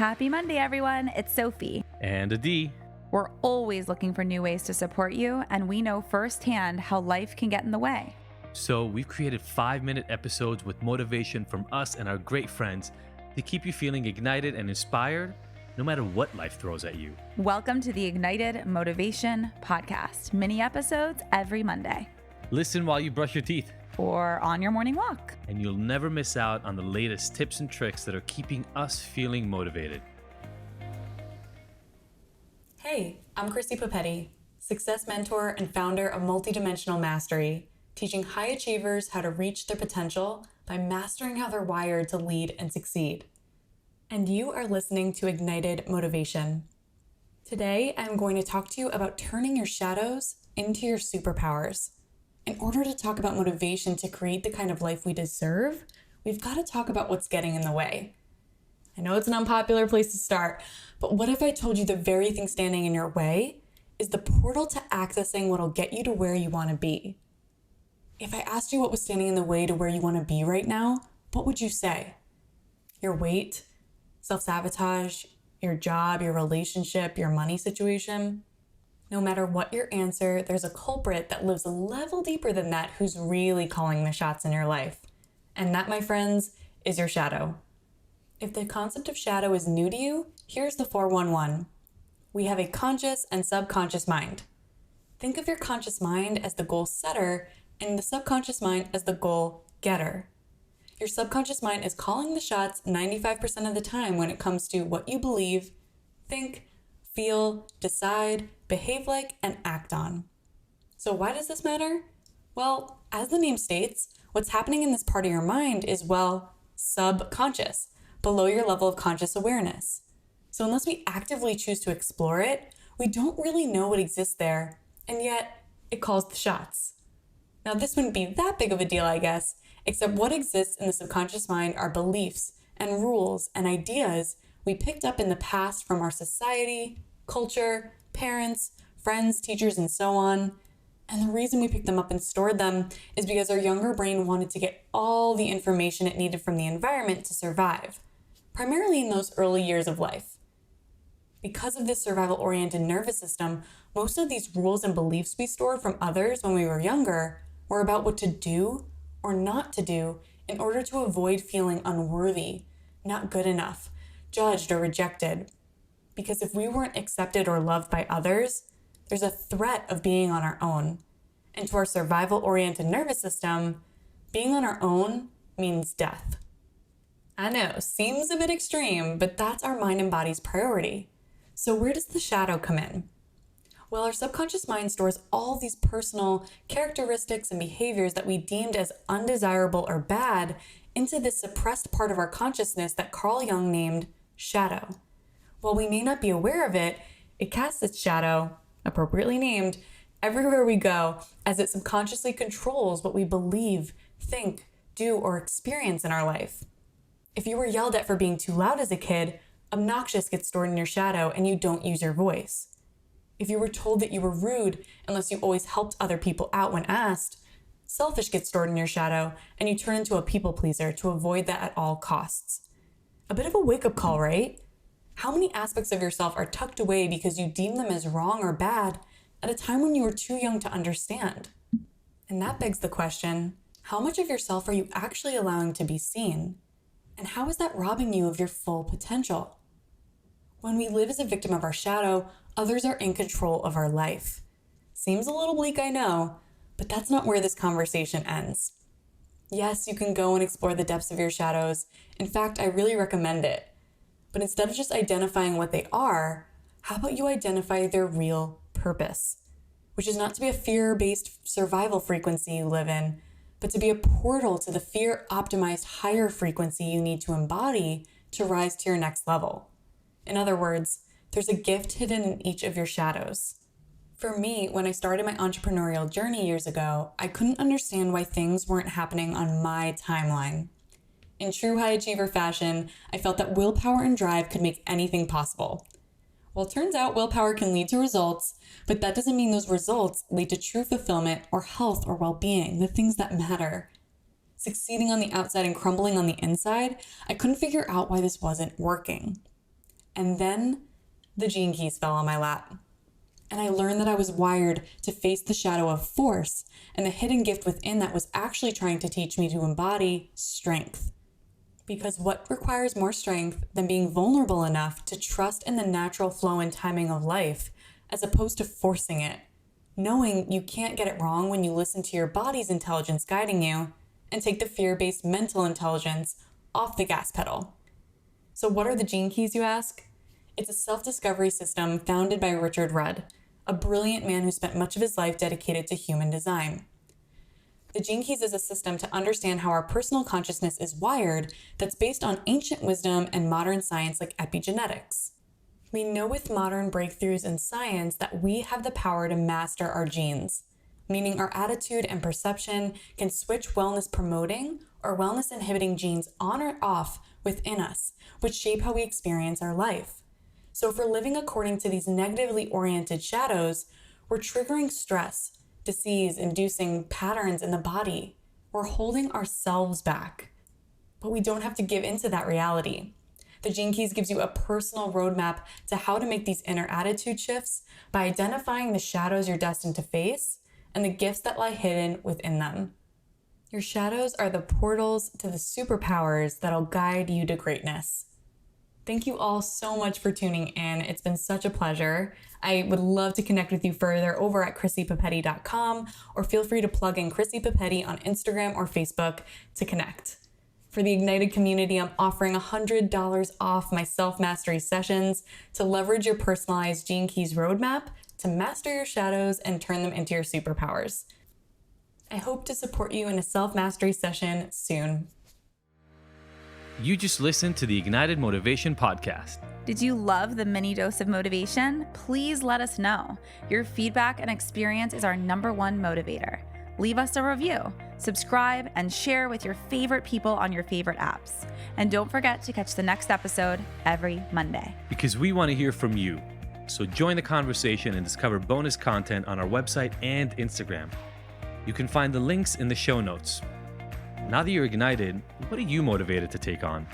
Happy Monday, everyone. It's Sophie. And Adi. We're always looking for new ways to support you, and we know firsthand how life can get in the way. So we've created 5-minute episodes with motivation from us and our great friends to keep you feeling ignited and inspired no matter what life throws at you. Welcome to the Ignited Motivation Podcast. Mini episodes every Monday. Listen while you brush your teeth. Or on your morning walk. And you'll never miss out on the latest tips and tricks that are keeping us feeling motivated. Hey, I'm Chrissy Papetti, success mentor and founder of Multidimensional Mastery, teaching high achievers how to reach their potential by mastering how they're wired to lead and succeed. And you are listening to Ignited Motivation. Today, I'm going to talk to you about turning your shadows into your superpowers. In order to talk about motivation to create the kind of life we deserve, we've got to talk about what's getting in the way. I know it's an unpopular place to start, but what if I told you the very thing standing in your way is the portal to accessing what'll get you to where you want to be? If I asked you what was standing in the way to where you want to be right now, what would you say? Your weight, self-sabotage, your job, your relationship, your money situation? No matter what your answer, there's a culprit that lives a level deeper than that who's really calling the shots in your life. And that, my friends, is your shadow. If the concept of shadow is new to you, here's the 411. We have a conscious and subconscious mind. Think of your conscious mind as the goal setter and the subconscious mind as the goal getter. Your subconscious mind is calling the shots 95% of the time when it comes to what you believe, think, feel, decide, behave like, and act on. So why does this matter? Well, as the name states, what's happening in this part of your mind is, well, subconscious, below your level of conscious awareness. So unless we actively choose to explore it, we don't really know what exists there, and yet it calls the shots. Now this wouldn't be that big of a deal, I guess, except what exists in the subconscious mind are beliefs and rules and ideas we picked up in the past from our society, culture, parents, friends, teachers, and so on. And the reason we picked them up and stored them is because our younger brain wanted to get all the information it needed from the environment to survive, primarily in those early years of life. Because of this survival-oriented nervous system, most of these rules and beliefs we stored from others when we were younger were about what to do or not to do in order to avoid feeling unworthy, not good enough, judged or rejected. Because if we weren't accepted or loved by others, there's a threat of being on our own. And to our survival-oriented nervous system, being on our own means death. I know, seems a bit extreme, but that's our mind and body's priority. So where does the shadow come in? Well, our subconscious mind stores all these personal characteristics and behaviors that we deemed as undesirable or bad into this suppressed part of our consciousness that Carl Jung named shadow. While we may not be aware of it, it casts its shadow, appropriately named, everywhere we go as it subconsciously controls what we believe, think, do, or experience in our life. If you were yelled at for being too loud as a kid, obnoxious gets stored in your shadow and you don't use your voice. If you were told that you were rude unless you always helped other people out when asked, selfish gets stored in your shadow and you turn into a people pleaser to avoid that at all costs. A bit of a wake-up call, right? How many aspects of yourself are tucked away because you deem them as wrong or bad at a time when you were too young to understand? And that begs the question, how much of yourself are you actually allowing to be seen? And how is that robbing you of your full potential? When we live as a victim of our shadow, others are in control of our life. Seems a little bleak, I know, but that's not where this conversation ends. Yes, you can go and explore the depths of your shadows. In fact, I really recommend it. But instead of just identifying what they are, how about you identify their real purpose? Which is not to be a fear-based survival frequency you live in, but to be a portal to the fear-optimized higher frequency you need to embody to rise to your next level. In other words, there's a gift hidden in each of your shadows. For me, when I started my entrepreneurial journey years ago, I couldn't understand why things weren't happening on my timeline. In true high achiever fashion, I felt that willpower and drive could make anything possible. Well, it turns out willpower can lead to results, but that doesn't mean those results lead to true fulfillment or health or well-being, the things that matter. Succeeding on the outside and crumbling on the inside, I couldn't figure out why this wasn't working. And then the Gene Keys fell on my lap. And I learned that I was wired to face the shadow of force, and the hidden gift within that was actually trying to teach me to embody strength. Because what requires more strength than being vulnerable enough to trust in the natural flow and timing of life, as opposed to forcing it, knowing you can't get it wrong when you listen to your body's intelligence guiding you, and take the fear-based mental intelligence off the gas pedal. So what are the Gene Keys, you ask? It's a self-discovery system founded by Richard Rudd, a brilliant man who spent much of his life dedicated to human design. The Gene Keys is a system to understand how our personal consciousness is wired that's based on ancient wisdom and modern science like epigenetics. We know with modern breakthroughs in science that we have the power to master our genes, meaning our attitude and perception can switch wellness promoting or wellness inhibiting genes on or off within us, which shape how we experience our life. So if we're living according to these negatively oriented shadows, we're triggering stress, disease-inducing patterns in the body. We're holding ourselves back. But we don't have to give into that reality. The Gene Keys gives you a personal roadmap to how to make these inner attitude shifts by identifying the shadows you're destined to face and the gifts that lie hidden within them. Your shadows are the portals to the superpowers that'll guide you to greatness. Thank you all so much for tuning in. It's been such a pleasure. I would love to connect with you further over at ChrissyPapetti.com, or feel free to plug in Chrissy Papetti on Instagram or Facebook to connect. For the Ignited community, I'm offering $100 off my self-mastery sessions to leverage your personalized Gene Keys roadmap to master your shadows and turn them into your superpowers. I hope to support you in a self-mastery session soon. You just listened to the Ignited Motivation Podcast. Did you love the mini dose of motivation? Please let us know. Your feedback and experience is our #1 motivator. Leave us a review, subscribe, and share with your favorite people on your favorite apps. And don't forget to catch the next episode every Monday. Because we want to hear from you. So join the conversation and discover bonus content on our website and Instagram. You can find the links in the show notes. Now that you're ignited, what are you motivated to take on?